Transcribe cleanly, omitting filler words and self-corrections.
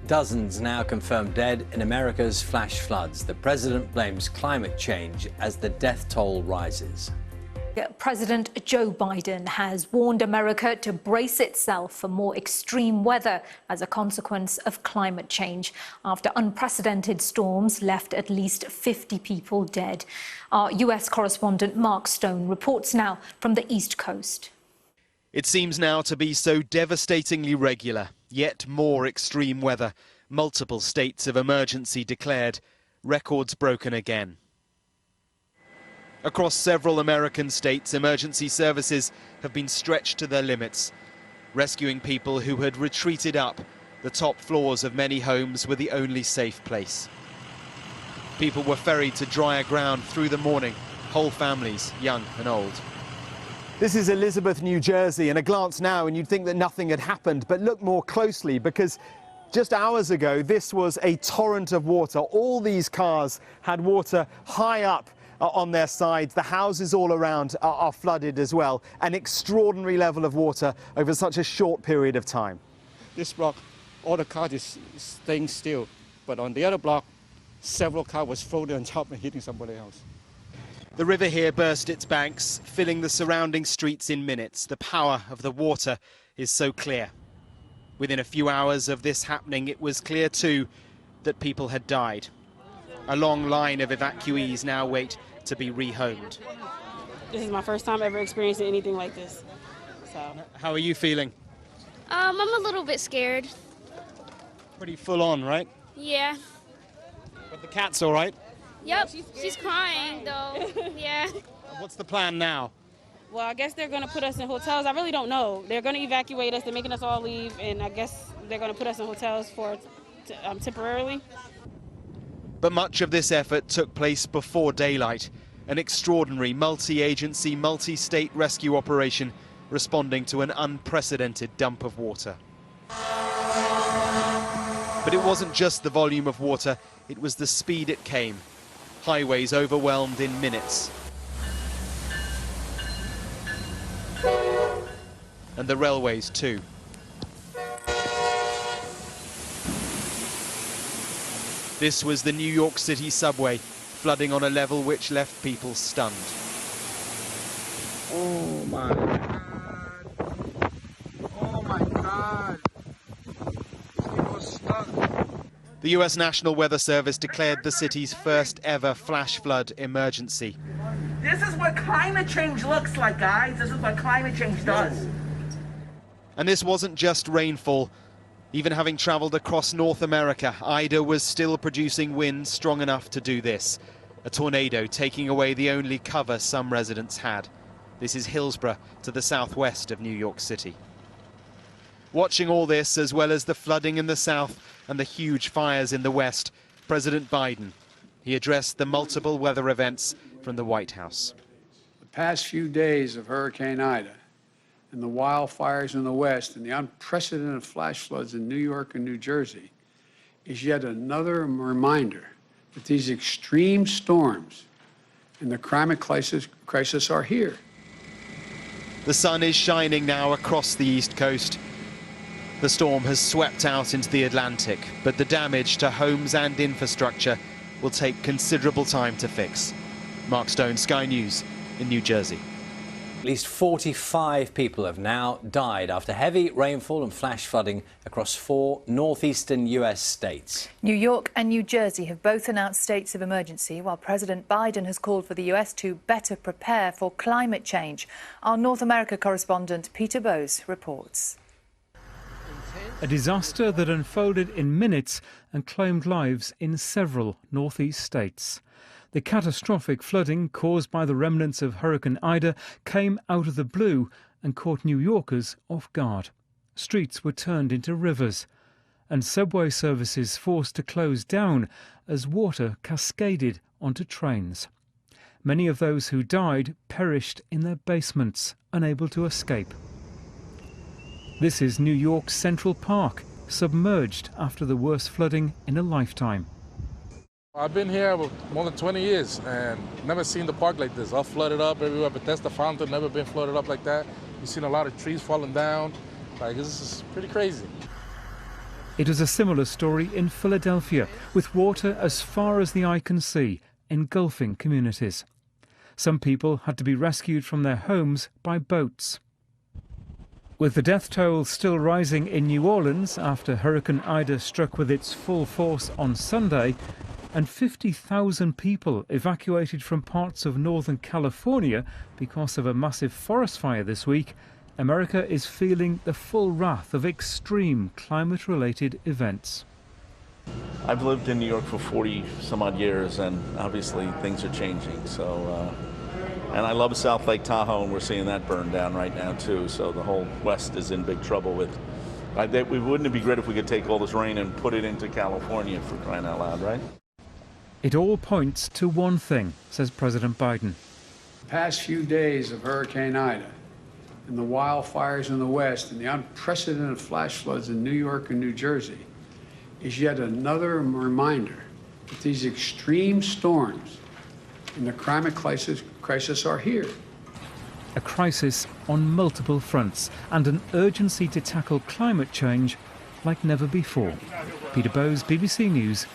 Dozens now confirmed dead in America's flash floods. The president blames climate change as the death toll rises. President Joe Biden has warned America to brace itself for more extreme weather as a consequence of climate change after unprecedented storms left at least 50 people dead. Our US correspondent Mark Stone reports now from the East Coast. It seems now to be so devastatingly regular, yet more extreme weather. Multiple states of emergency declared, records broken again. Across several American states, emergency services have been stretched to their limits. Rescuing people who had retreated up, the top floors of many homes were the only safe place. People were ferried to drier ground through the morning, whole families, young and old. This is Elizabeth, New Jersey, and a glance now and you'd think that nothing had happened, but look more closely because just hours ago this was a torrent of water. All these cars had water high up on their sides. The houses all around are flooded as well. An extraordinary level of water over such a short period of time. This block, all the cars is staying still, but on the other block, several cars was floating on top and hitting somebody else. The river here burst its banks, filling the surrounding streets in minutes. The power of the water is so clear. Within a few hours of this happening, it was clear too that people had died. A long line of evacuees now wait to be rehomed. This is my first time ever experiencing anything like this. So. How are you feeling? I'm a little bit scared. Pretty full on, right? Yeah. But the cat's all right? Yep, she's crying though, yeah. What's the plan now? Well, I guess they're going to put us in hotels. I really don't know. They're going to evacuate us. They're making us all leave, and I guess they're going to put us in hotels for temporarily. But much of this effort took place before daylight. An extraordinary multi-agency, multi-state rescue operation responding to an unprecedented dump of water. But it wasn't just the volume of water, it was the speed it came. Highways overwhelmed in minutes. And the railways too. This was the New York City subway, flooding on a level which left people stunned. Oh my God. Oh my God. People stuck. The US National Weather Service declared the city's first ever flash flood emergency. This is what climate change looks like, guys. This is what climate change does. And this wasn't just rainfall. Even having traveled across North America, Ida was still producing winds strong enough to do this. A tornado taking away the only cover some residents had. This is Hillsborough to the southwest of New York City. Watching all this, as well as the flooding in the south and the huge fires in the west, President Biden, he addressed the multiple weather events from the White House. The past few days of Hurricane Ida and the wildfires in the west and the unprecedented flash floods in New York and New Jersey is yet another reminder that these extreme storms and the climate crisis are here. The sun is shining now across the East Coast. The storm has swept out into the Atlantic, but the damage to homes and infrastructure will take considerable time to fix. Mark Stone, Sky News in New Jersey. At least 45 people have now died after heavy rainfall and flash flooding across 4 northeastern US states. New York and New Jersey have both announced states of emergency, while President Biden has called for the US to better prepare for climate change. Our North America correspondent Peter Bowes reports. A disaster that unfolded in minutes and claimed lives in several northeast states. The catastrophic flooding caused by the remnants of Hurricane Ida came out of the blue and caught New Yorkers off guard. Streets were turned into rivers and subway services forced to close down as water cascaded onto trains. Many of those who died perished in their basements, unable to escape. This is New York's Central Park, submerged after the worst flooding in a lifetime. I've been here for more than 20 years and never seen the park like this. All flooded up everywhere. Bethesda Fountain, never been flooded up like that. You've seen a lot of trees falling down. Like, this is pretty crazy. It was a similar story in Philadelphia, with water as far as the eye can see, engulfing communities. Some people had to be rescued from their homes by boats. With the death toll still rising in New Orleans after Hurricane Ida struck with its full force on Sunday, and 50,000 people evacuated from parts of Northern California because of a massive forest fire this week, America is feeling the full wrath of extreme climate-related events. I've lived in New York for 40 some odd years, and obviously things are changing. And I love South Lake Tahoe, and we're seeing that burn down right now too. So the whole West is in big trouble with. Wouldn't it be great if we could take all this rain and put it into California, for crying out loud, right? It all points to one thing, says President Biden. The past few days of Hurricane Ida and the wildfires in the West and the unprecedented flash floods in New York and New Jersey is yet another reminder that these extreme storms and the climate crisis are here. A crisis on multiple fronts and an urgency to tackle climate change like never before. Peter Bowes, BBC News,